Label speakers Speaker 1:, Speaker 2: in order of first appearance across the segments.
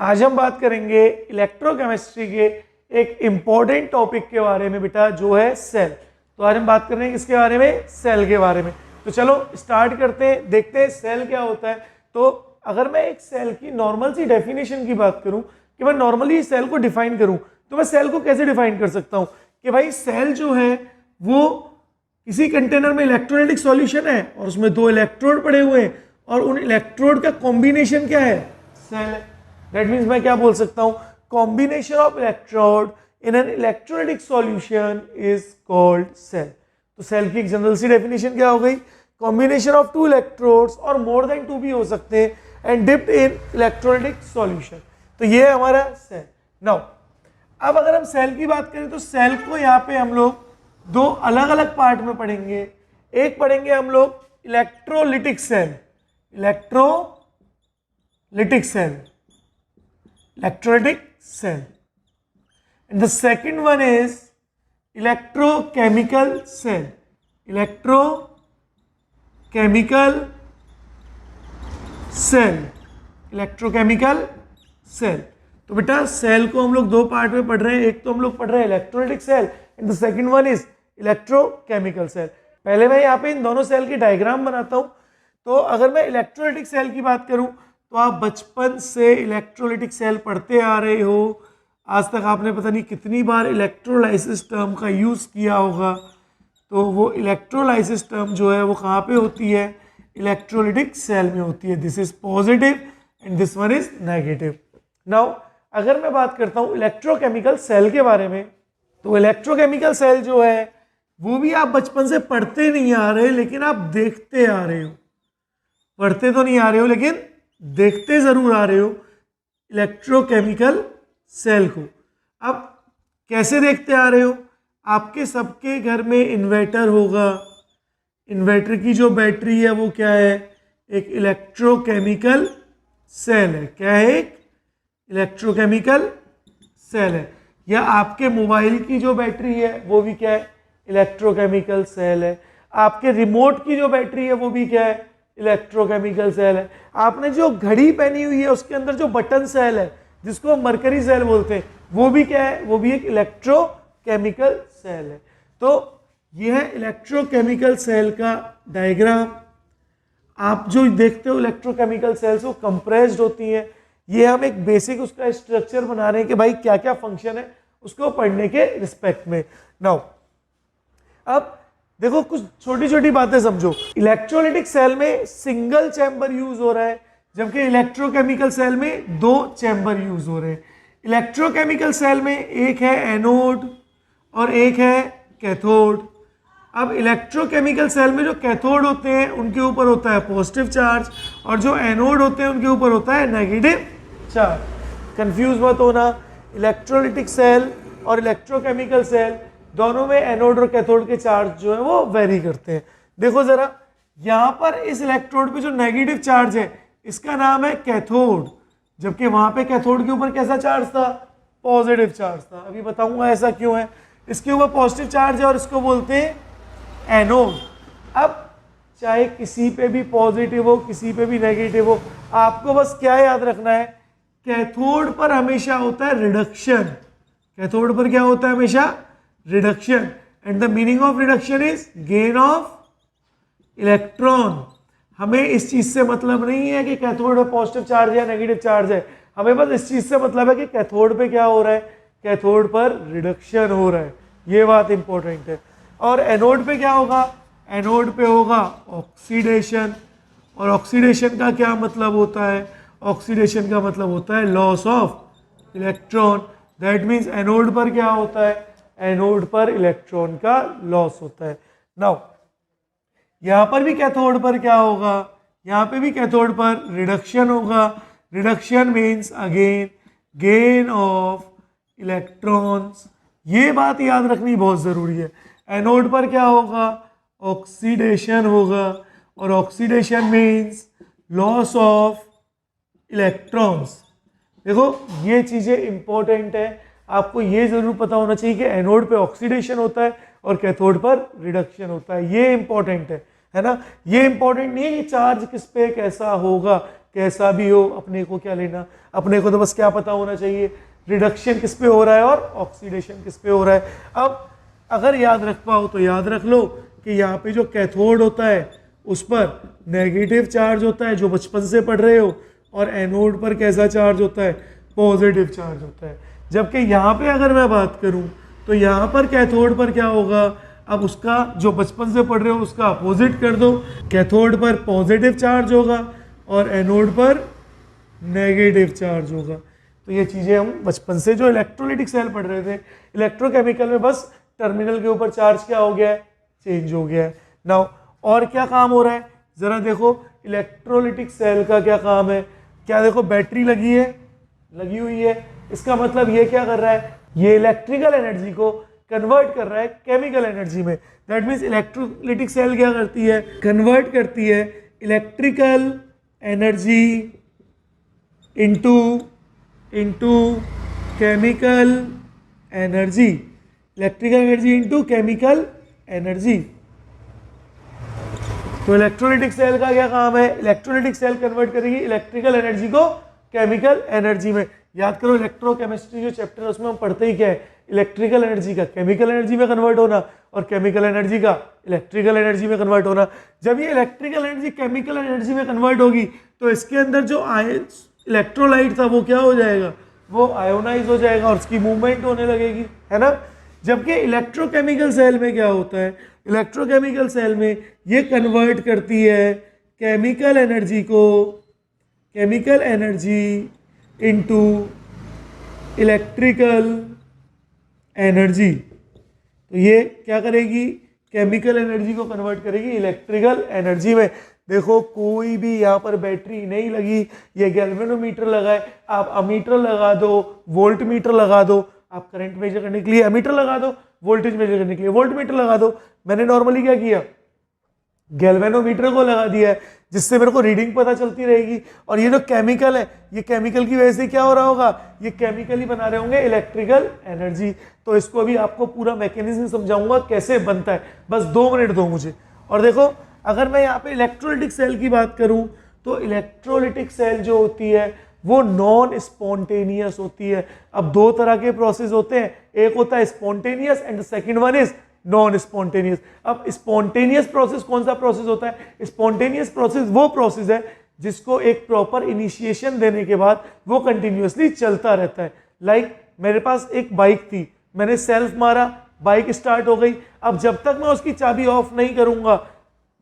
Speaker 1: आज हम बात करेंगे इलेक्ट्रोकेमिस्ट्री के एक इम्पॉर्टेंट टॉपिक के बारे में बेटा, जो है सेल। तो आज हम बात कर रहे हैं किसके बारे में? सेल के बारे में। तो चलो स्टार्ट करते हैं, देखते हैं सेल क्या होता है। तो अगर मैं एक सेल की नॉर्मल सी डेफिनेशन की बात करूं कि मैं नॉर्मली सेल को डिफाइन करूं, तो मैं सेल को कैसे डिफाइन कर सकता हूं कि भाई सेल जो है वो किसी कंटेनर में इलेक्ट्रोलाइटिक सॉल्यूशन है और उसमें दो इलेक्ट्रोड पड़े हुए हैं और उन इलेक्ट्रोड का कॉम्बिनेशन क्या है? सेल है। दैट मीन्स मैं क्या बोल सकता हूं? Combination of electrode in an electrolytic solution is called cell. तो सेल की एक जनरल सी डेफिनेशन क्या हो गई? कॉम्बिनेशन ऑफ टू इलेक्ट्रोड्स और मोर देन टू भी हो सकते हैं and dipped in electrolytic solution. तो ये है हमारा सेल। नाउ अब अगर हम सेल की बात करें तो सेल को यहाँ पे हम लोग दो अलग अलग पार्ट में पढ़ेंगे। एक पढ़ेंगे हम लोग electrolytic cell, electrolytic cell, electrolytic cell, and the second one is electrochemical cell, electrochemical cell, electrochemical cell। तो बेटा सेल को हम लोग दो पार्ट में पढ़ रहे हैं। एक तो हम लोग पढ़ रहे हैं electrolytic cell and the second one is electrochemical cell. पहले मैं यहाँ पे इन दोनों सेल की डायग्राम बनाता हूँ। तो अगर मैं इलेक्ट्रोलाइटिक सेल की बात करूँ तो आप बचपन से इलेक्ट्रोलाइटिक सेल पढ़ते आ रहे हो। आज तक आपने पता नहीं कितनी बार इलेक्ट्रोलाइसिस टर्म का यूज़ किया होगा। तो वो इलेक्ट्रोलाइसिस टर्म जो है वो कहाँ पे होती है? इलेक्ट्रोलाइटिक सेल में होती है। This is positive and this one is negative. Now अगर मैं बात करता हूँ इलेक्ट्रोकेमिकल सेल के बारे में, तो इलेक्ट्रोकेमिकल सेल जो है वो भी आप बचपन से पढ़ते नहीं आ रहे, लेकिन आप देखते आ रहे हो। पढ़ते तो नहीं आ रहे हो लेकिन देखते जरूर आ रहे हो इलेक्ट्रोकेमिकल सेल को। अब कैसे देखते आ रहे हो? आपके सबके घर में इन्वर्टर होगा। इन्वर्टर की जो बैटरी है वो क्या है? एक इलेक्ट्रोकेमिकल सेल है। क्या है? एक इलेक्ट्रोकेमिकल सेल है। या आपके मोबाइल की जो बैटरी है वो भी क्या है? इलेक्ट्रोकेमिकल सेल है। आपके रिमोट की जो बैटरी है वो भी क्या है? इलेक्ट्रोकेमिकल सेल है। आपने जो घड़ी पहनी हुई है उसके अंदर जो बटन सेल है जिसको हम मरकरी सेल बोलते हैं, वो भी क्या है? वो भी एक इलेक्ट्रोकेमिकल सेल है। तो यह है इलेक्ट्रोकेमिकल सेल का डायग्राम। आप जो देखते हो इलेक्ट्रोकेमिकल सेल्स वो कंप्रेस्ड होती हैं। ये हम एक बेसिक उसका स्ट्रक्चर बना रहे हैं कि भाई क्या क्या फंक्शन है उसको पढ़ने के रिस्पेक्ट में। नाउ अब देखो कुछ छोटी छोटी बातें समझो। इलेक्ट्रोलाइटिक सेल में सिंगल चैम्बर यूज हो रहा है, जबकि इलेक्ट्रोकेमिकल सेल में दो चैम्बर यूज हो रहे हैं। इलेक्ट्रोकेमिकल सेल में एक है एनोड और एक है कैथोड। अब इलेक्ट्रोकेमिकल सेल में जो कैथोड होते हैं उनके ऊपर होता है पॉजिटिव चार्ज और जो एनोड होते हैं उनके ऊपर होता है नेगेटिव चार्ज। कंफ्यूज मत होना, इलेक्ट्रोलाइटिक सेल और इलेक्ट्रोकेमिकल सेल दोनों में एनोड और कैथोड के चार्ज जो है वो वेरी करते हैं। देखो जरा, यहाँ पर इस इलेक्ट्रोड पे जो नेगेटिव चार्ज है इसका नाम है कैथोड, जबकि वहां पे कैथोड के ऊपर कैसा चार्ज था? पॉजिटिव चार्ज था। अभी बताऊंगा ऐसा क्यों है। इसके ऊपर पॉजिटिव चार्ज है और इसको बोलते हैं एनोड। अब चाहे किसी पे भी पॉजिटिव हो किसी पे भी नेगेटिव हो, आपको बस क्या याद रखना है? कैथोड पर हमेशा होता है रिडक्शन। कैथोड पर क्या होता है? हमेशा reduction. And the meaning of reduction is gain of electron. हमें इस चीज से मतलब नहीं है कि कैथोड पे पॉजिटिव चार्ज है या नेगेटिव चार्ज है। हमें बस इस चीज से मतलब है कि कैथोड पे क्या हो रहा है? कैथोड पर रिडक्शन हो रहा है। ये बात इंपॉर्टेंट है। और एनोड पे क्या होगा? एनोड पे होगा ऑक्सीडेशन। और ऑक्सीडेशन का क्या मतलब होता है? ऑक्सीडेशन का मतलब होता है loss of electron. That means anode पर क्या होता है? एनोड पर इलेक्ट्रॉन का लॉस होता है। नाउ यहां पर भी कैथोड पर क्या होगा? यहां पे भी कैथोड पर रिडक्शन होगा। Reduction means again gain of electrons. ये बात याद रखनी बहुत जरूरी है। एनोड पर क्या होगा? ऑक्सीडेशन होगा और oxidation means loss of electrons. देखो ये चीजें इंपॉर्टेंट है, आपको ये जरूर पता होना चाहिए कि एनोड पे ऑक्सीडेशन होता है और कैथोड पर रिडक्शन होता है। ये इंपॉर्टेंट है ना। ये इंपॉर्टेंट नहीं है कि चार्ज किस पे कैसा होगा, कैसा भी हो अपने को क्या लेना, अपने को तो बस क्या पता होना चाहिए रिडक्शन किस पे हो रहा है और ऑक्सीडेशन किस पे हो रहा है। अब अगर याद रख पाओ तो याद रख लो कि यहाँ पे जो कैथोड होता है उस पर नेगेटिव चार्ज होता है जो बचपन से पढ़ रहे हो, और एनोड पर कैसा चार्ज होता है, पॉजिटिव चार्ज होता है। जबकि यहाँ पे अगर मैं बात करूँ तो यहाँ पर कैथोड पर क्या होगा, अब उसका जो बचपन से पढ़ रहे हो उसका अपोजिट कर दो, कैथोड पर पॉजिटिव चार्ज होगा और एनोड पर नेगेटिव चार्ज होगा। तो ये चीज़ें हम बचपन से जो इलेक्ट्रोलाइटिक सेल पढ़ रहे थे, इलेक्ट्रोकेमिकल में बस टर्मिनल के ऊपर चार्ज क्या हो गया है, चेंज हो गया है। नाउ और क्या काम हो रहा है जरा देखो, इलेक्ट्रोलाइटिक सेल का क्या काम है, क्या देखो बैटरी लगी है, लगी हुई है, इसका मतलब ये क्या कर रहा है, ये इलेक्ट्रिकल एनर्जी को कन्वर्ट कर रहा है केमिकल एनर्जी में। दैट मीन्स इलेक्ट्रोलाइटिक सेल क्या करती है, कन्वर्ट करती है electrical energy into chemical energy, electrical energy into chemical energy. तो इलेक्ट्रोलाइटिक सेल का क्या काम है, इलेक्ट्रोलाइटिक सेल कन्वर्ट करेगी इलेक्ट्रिकल एनर्जी को केमिकल एनर्जी में। याद करो इलेक्ट्रोकेमिस्ट्री जो चैप्टर है उसमें हम पढ़ते ही क्या है, इलेक्ट्रिकल एनर्जी का केमिकल एनर्जी में कन्वर्ट होना और केमिकल एनर्जी का इलेक्ट्रिकल एनर्जी में कन्वर्ट होना। जब ये इलेक्ट्रिकल एनर्जी केमिकल एनर्जी में कन्वर्ट होगी तो इसके अंदर जो इलेक्ट्रोलाइट था वो क्या हो जाएगा, वो आयोनाइज हो जाएगा और उसकी मूवमेंट होने लगेगी, है ना। जबकि इलेक्ट्रोकेमिकल सेल में क्या होता है, इलेक्ट्रोकेमिकल सेल में ये कन्वर्ट करती है केमिकल एनर्जी को, chemical energy into electrical energy. तो ये क्या करेगी, केमिकल एनर्जी को कन्वर्ट करेगी इलेक्ट्रिकल एनर्जी में। देखो कोई भी यहाँ पर बैटरी नहीं लगी, ये गैल्वेनोमीटर लगा है, आप अमीटर लगा दो, वोल्ट मीटर लगा दो, आप करंट मेजर करने के लिए एमीटर लगा दो, वोल्टेज मेजर करने के लिए वोल्ट मीटर लगा दो। मैंने नॉर्मली क्या किया, गैल्वेनोमीटर को लगा दिया है जिससे मेरे को रीडिंग पता चलती रहेगी। और ये जो केमिकल है, ये केमिकल की वजह से क्या हो रहा होगा, ये केमिकल ही बना रहे होंगे इलेक्ट्रिकल एनर्जी। तो इसको अभी आपको पूरा मैकेनिज्म समझाऊंगा कैसे बनता है, बस 2 मिनट दो मुझे। और देखो अगर मैं यहाँ पे इलेक्ट्रोलाइटिक सेल की बात करूँ तो इलेक्ट्रोलाइटिक सेल जो होती है वो नॉन स्पॉन्टेनियस होती है। अब 2 तरह के प्रोसेस होते हैं, एक होता है spontaneous and the second one is non spontaneous. अब स्पॉन्टेनियस प्रोसेस कौन सा प्रोसेस होता है, स्पॉन्टेनियस प्रोसेस वो प्रोसेस है जिसको एक प्रॉपर इनिशिएशन देने के बाद वो कंटिन्यूअसली चलता रहता है। लाइक मेरे पास एक बाइक थी, मैंने सेल्फ मारा, बाइक स्टार्ट हो गई। अब जब तक मैं उसकी चाबी ऑफ नहीं करूंगा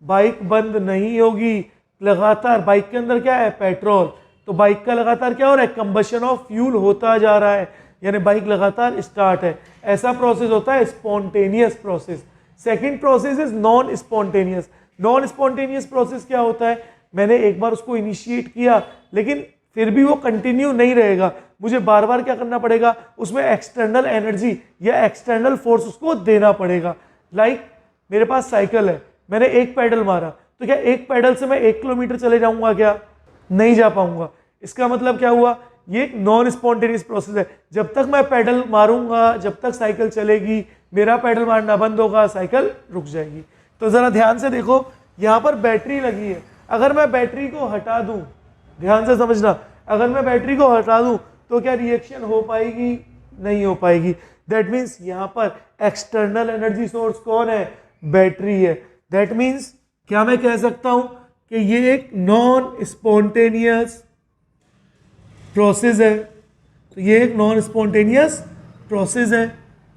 Speaker 1: बाइक बंद नहीं होगी। लगातार बाइक के अंदर क्या है, पेट्रोल, तो बाइक का लगातार क्या हो रहा है, कंबशन ऑफ फ्यूल होता जा रहा है, यानी बाइक लगातार स्टार्ट है। ऐसा प्रोसेस होता है spontaneous process. Second process is non spontaneous. Non spontaneous process क्या होता है, मैंने एक बार उसको इनिशिएट किया लेकिन फिर भी वो कंटिन्यू नहीं रहेगा, मुझे बार बार क्या करना पड़ेगा, उसमें एक्सटर्नल एनर्जी या एक्सटर्नल फोर्स उसको देना पड़ेगा। लाइक मेरे पास साइकिल है, मैंने एक पैडल मारा, तो क्या एक पैडल से मैं 1 किलोमीटर चले जाऊंगा, क्या नहीं जा पाऊंगा। इसका मतलब क्या हुआ, ये एक नॉन स्पॉन्टेनियस प्रोसेस है। जब तक मैं पैडल मारूंगा, जब तक साइकिल चलेगी, मेरा पैडल मारना बंद होगा, साइकिल रुक जाएगी। तो जरा ध्यान से देखो, यहाँ पर बैटरी लगी है, अगर मैं बैटरी को हटा दूं, ध्यान से समझना, अगर मैं बैटरी को हटा दूं तो क्या रिएक्शन हो पाएगी, नहीं हो पाएगी। दैट मीन्स यहाँ पर एक्सटर्नल एनर्जी सोर्स कौन है, बैटरी है। दैट मीन्स क्या मैं कह सकता हूं कि ये एक नॉन स्पॉन्टेनियस प्रोसेस है। तो ये एक नॉन स्पॉन्टेनियस प्रोसेस है।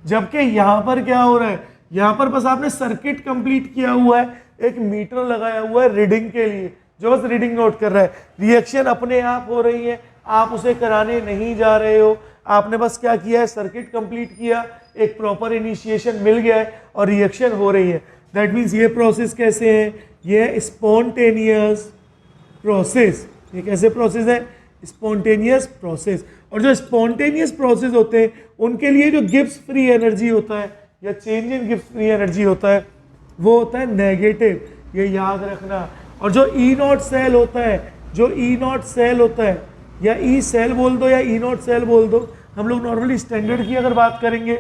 Speaker 1: जबकि यहां पर क्या हो रहा है, यहां पर बस आपने सर्किट कंप्लीट किया हुआ है, एक मीटर लगाया हुआ है रीडिंग के लिए, जो बस रीडिंग नोट कर रहा है। रिएक्शन अपने आप हो रही है, आप उसे कराने नहीं जा रहे हो, आपने बस क्या किया है, सर्किट कंप्लीट किया, एक प्रॉपर इनिशिएशन मिल गया है और रिएक्शन हो रही है। दैट मीन्स ये प्रोसेस कैसे है, ये स्पॉन्टेनियस प्रोसेस। ये कैसे प्रोसेस है, स्पॉन्टेनियस प्रोसेस। और जो स्पॉन्टेनियस प्रोसेस होते हैं उनके लिए जो गिब्स फ्री एनर्जी होता है या change in Gibbs free energy होता है वो होता है नेगेटिव, ये याद रखना। और जो ई नॉट सेल होता है, जो ई नॉट सेल होता है, या ई सेल बोल दो या ई नॉट सेल बोल दो, हम लोग नॉर्मली स्टैंडर्ड की अगर बात करेंगे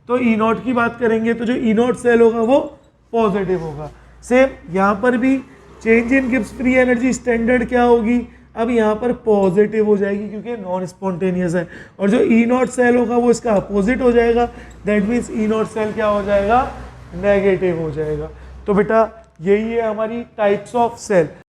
Speaker 1: तो ई नॉट की बात करेंगे, तो जो ई नॉट सेल होगा वो पॉजिटिव होगा। सेम यहाँ पर भी change in Gibbs free energy standard क्या होगी, अब यहाँ पर पॉजिटिव हो जाएगी क्योंकि नॉन स्पॉन्टेनियस है, और जो ई नॉट सेल होगा वो इसका अपोजिट हो जाएगा, that means E nought cell क्या हो जाएगा, नेगेटिव हो जाएगा। तो बेटा यही है हमारी टाइप्स ऑफ सेल।